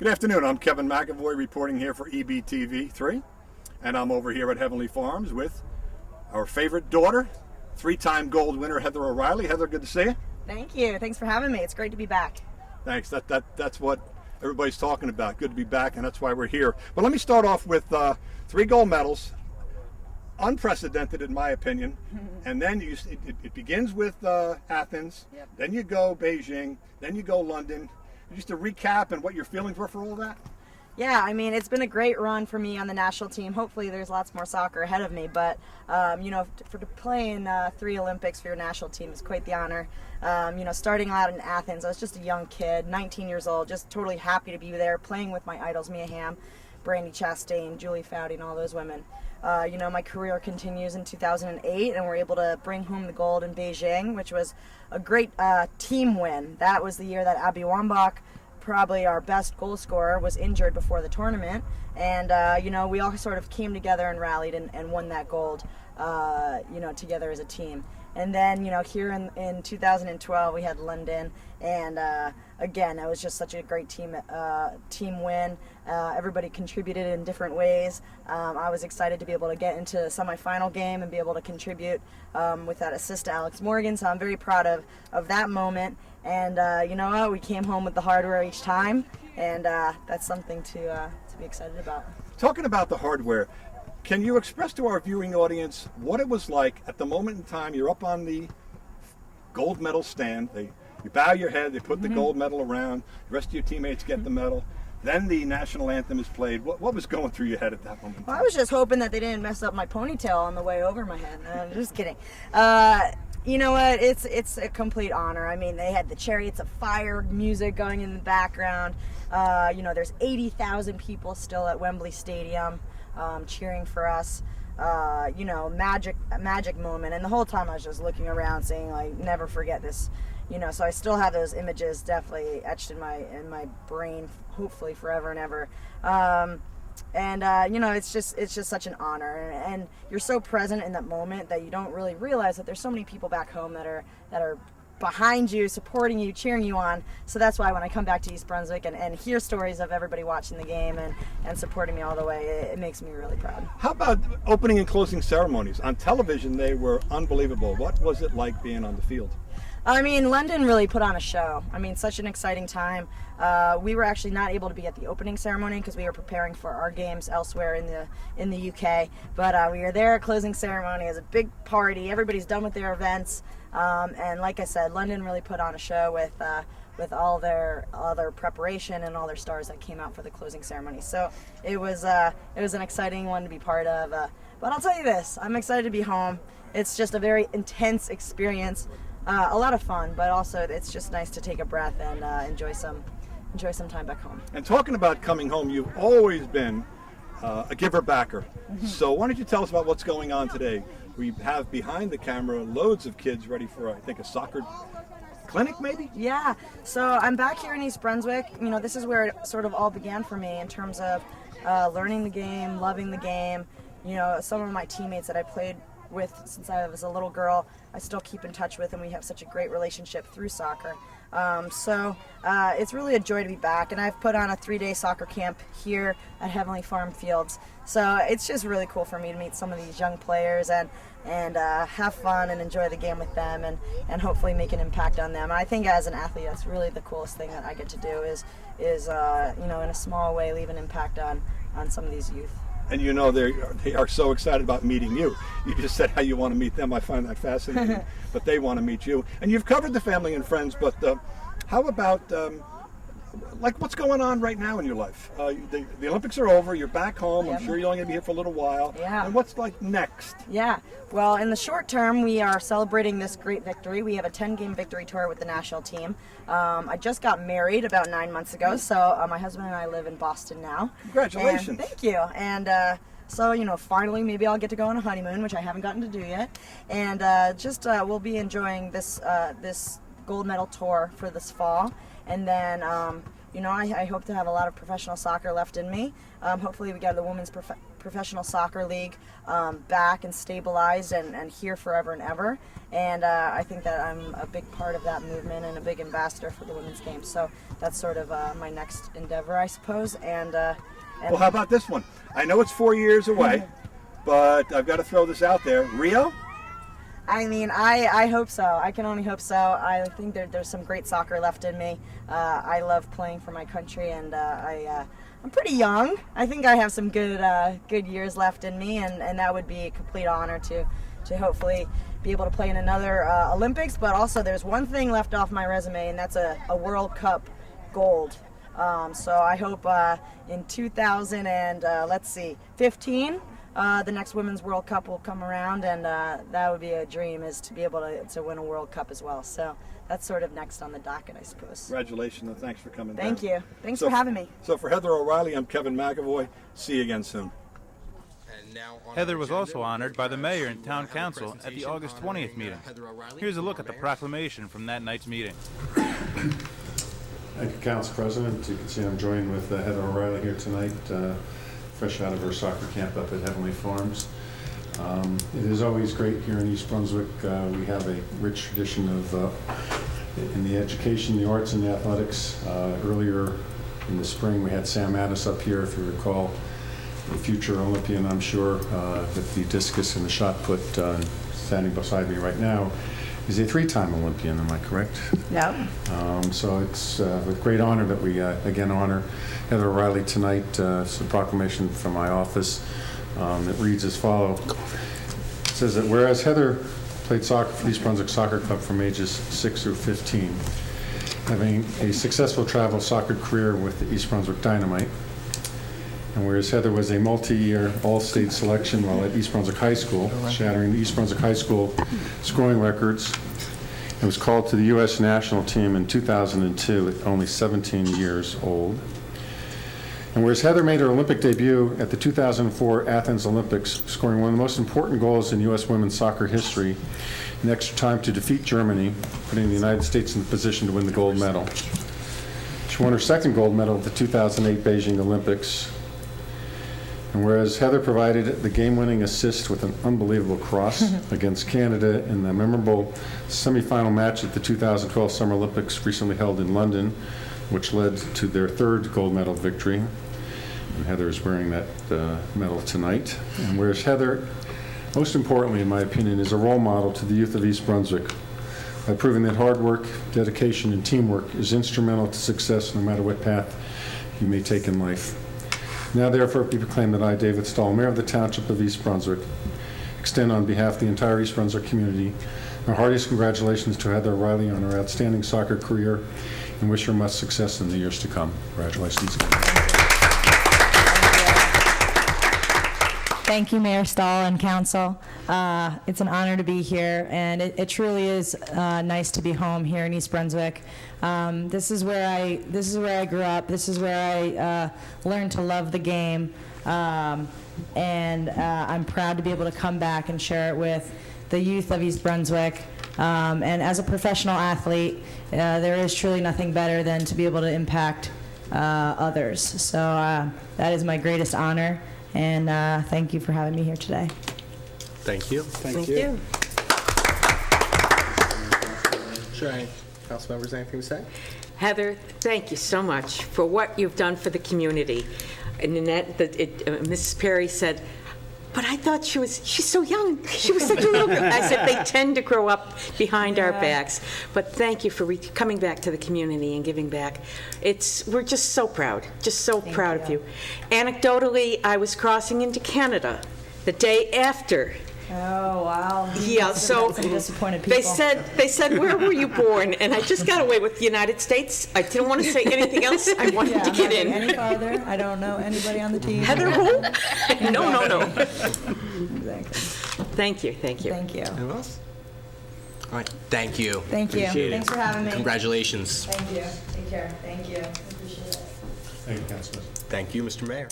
Good afternoon. I'm Kevin McEvoy reporting here for EBTV 3, and I'm over here at Heavenly Farms with our favorite daughter, three-time gold winner Heather O'Reilly. Heather, good to see you. Thank you. Thanks for having me. It's great to be back. Thanks. That's what everybody's talking about. Good to be back, and that's why we're here. But let me start off with 3 gold medals, unprecedented in my opinion. And then it begins with Athens, Yep. Then you go Beijing, then you go London. Just to recap and what your feelings were for all that? Yeah, I mean, it's been a great run for me on the national team. Hopefully there's lots more soccer ahead of me, but, to play in 3 Olympics for your national team is quite the honor. Starting out in Athens, I was just a young kid, 19 years old, just totally happy to be there, playing with my idols, Mia Hamm, Brandy Chastain, Julie Foudy, and all those women. My career continues in 2008, and we're able to bring home the gold in Beijing, which was a great team win. That was the year that Abby Wambach, probably our best goal scorer, was injured before the tournament. And, we all sort of came together and rallied and won that gold, together as a team. And then, here in 2012, we had London, and again, it was just such a great team win. Everybody contributed in different ways. I was excited to be able to get into the semifinal game and be able to contribute with that assist to Alex Morgan, so I'm very proud of that moment. And you know what? We came home with the hardware each time, and that's something to be excited about. Talking about the hardware, can you express to our viewing audience what it was like at the moment in time you're up on the gold medal stand? You bow your head, they put the gold medal around, the rest of your teammates get the medal, then the national anthem is played. What was going through your head at that moment? Well, I was just hoping that they didn't mess up my ponytail on the way over my head. No, I'm just kidding. You know what? It's a complete honor. I mean, they had the Chariots of Fire music going in the background. There's 80,000 people still at Wembley Stadium cheering for us. Magic moment. And the whole time I was just looking around saying, like, never forget this. So I still have those images definitely etched in my brain, hopefully forever and ever. It's just such an honor, and you're so present in that moment that you don't really realize that there's so many people back home that are behind you, supporting you, cheering you on. So that's why when I come back to East Brunswick and hear stories of everybody watching the game and supporting me all the way, it makes me really proud. How about opening and closing ceremonies? On television, they were unbelievable. What was it like being on the field? I mean, London really put on a show. I mean, such an exciting time. We were actually not able to be at the opening ceremony because we were preparing for our games elsewhere in the UK. But we were there at closing ceremony. It was a big party. Everybody's done with their events. And like I said, London really put on a show with all their preparation and all their stars that came out for the closing ceremony. So it was an exciting one to be part of. But I'll tell you this, I'm excited to be home. It's just a very intense experience. A lot of fun, but also it's just nice to take a breath and enjoy some time back home. And talking about coming home, you've always been a giver-backer. So why don't you tell us about what's going on today? We have behind the camera loads of kids ready for, I think, a soccer clinic, maybe? Yeah, so I'm back here in East Brunswick. This is where it sort of all began for me in terms of learning the game, loving the game. Some of my teammates that I played with since I was a little girl, I still keep in touch with, and we have such a great relationship through soccer. It's really a joy to be back, and I've put on a 3-day soccer camp here at Heavenly Farm Fields. So it's just really cool for me to meet some of these young players and have fun and enjoy the game with them and hopefully make an impact on them. I think as an athlete, that's really the coolest thing that I get to do is in a small way leave an impact on some of these youth. And they are so excited about meeting you. You just said how you want to meet them. I find that fascinating. But they want to meet you. And you've covered the family and friends, but how about what's going on right now in your life? The Olympics are over. You're back home. I'm sure you're only going to be here for a little while. Yeah. And what's next? Yeah. Well, in the short term, we are celebrating this great victory. We have a 10-game victory tour with the national team. I just got married about 9 months ago, so my husband and I live in Boston now. Congratulations. And thank you. And finally, maybe I'll get to go on a honeymoon, which I haven't gotten to do yet. And we'll be enjoying this gold medal tour for this fall. And then, I hope to have a lot of professional soccer left in me. Hopefully we get the Women's Professional Soccer League back and stabilized and here forever and ever. And I think that I'm a big part of that movement and a big ambassador for the women's game. So that's sort of my next endeavor, I suppose. And well, how about this one? I know it's 4 years away, but I've got to throw this out there. Rio? I mean, I hope so. I can only hope so. I think there's some great soccer left in me. I love playing for my country, and I'm pretty young. I think I have some good years left in me, and that would be a complete honor to hopefully be able to play in another Olympics. But also, there's one thing left off my resume, and that's a World Cup gold. So I hope in 2015. The next Women's World Cup will come around, and that would be a dream, is to be able to win a World Cup as well. So that's sort of next on the docket, I suppose. Congratulations, and thanks for coming down. Thank you. Thanks for having me. So for Heather O'Reilly, I'm Kevin McEvoy. See you again soon. Heather was also honored by the mayor and town council at the August 20th meeting. Here's a look at the proclamation from that night's meeting. Thank you, Council President. You can see I'm joined with Heather O'Reilly here tonight, fresh out of her soccer camp up at Heavenly Farms. It is always great here in East Brunswick. We have a rich tradition of in the education, the arts, and the athletics. Earlier in the spring, we had Sam Addis up here, if you recall, a future Olympian, I'm sure, with the discus and the shot put. Standing beside me right now is a 3-time Olympian, am I correct? Yep. So it's with great honor that we again honor Heather O'Reilly tonight. It's a proclamation from my office that reads as follows. It says that whereas Heather played soccer for the East Brunswick Soccer Club from ages 6 through 15, having a successful travel soccer career with the East Brunswick Dynamite, and whereas Heather was a multi-year all-state selection while at East Brunswick High School, shattering the East Brunswick High School scoring records, and was called to the U.S. national team in 2002 at only 17 years old. And whereas Heather made her Olympic debut at the 2004 Athens Olympics, scoring one of the most important goals in U.S. women's soccer history in extra time to defeat Germany, putting the United States in the position to win the gold medal. She won her second gold medal at the 2008 Beijing Olympics. And whereas Heather provided the game-winning assist with an unbelievable cross against Canada in the memorable semifinal match at the 2012 Summer Olympics recently held in London, which led to their third gold medal victory. And Heather is wearing that medal tonight. And whereas Heather, most importantly in my opinion, is a role model to the youth of East Brunswick by proving that hard work, dedication, and teamwork is instrumental to success no matter what path you may take in life. Now, therefore, we proclaim that I, David Stahl, Mayor of the Township of East Brunswick, extend on behalf of the entire East Brunswick community our heartiest congratulations to Heather O'Reilly on her outstanding soccer career and wish her much success in the years to come. Congratulations again. Thank you, Mayor Stahl and Council. It's an honor to be here, and it truly is nice to be home here in East Brunswick. This is where I grew up. This is where I learned to love the game, and I'm proud to be able to come back and share it with the youth of East Brunswick. And as a professional athlete, there is truly nothing better than to be able to impact others. So that is my greatest honor. And thank you for having me here today. Thank you. Thank you. Sure. Any council members, anything to say? Heather, thank you so much for what you've done for the community. And Nanette, Mrs. Perry said, but I thought she's so young. She was such a little girl. I said, they tend to grow up behind our backs. But thank you for coming back to the community and giving back. We're just so proud, proud of you. Anecdotally, I was crossing into Canada the day after. Oh, wow. Yeah, so disappointed people. they said, where were you born? And I just got away with the United States. I didn't want to say anything else. I wanted to get in. Any farther? I don't know anybody on the team. Heather who? No. Exactly. Thank you. Thank you. Anyone else? All right. Thank you. Thank you. Appreciate it. Thanks for having me. Congratulations. Thank you. Take care. Thank you. I appreciate it. Thank you, Councilman. Thank you, Mr. Mayor.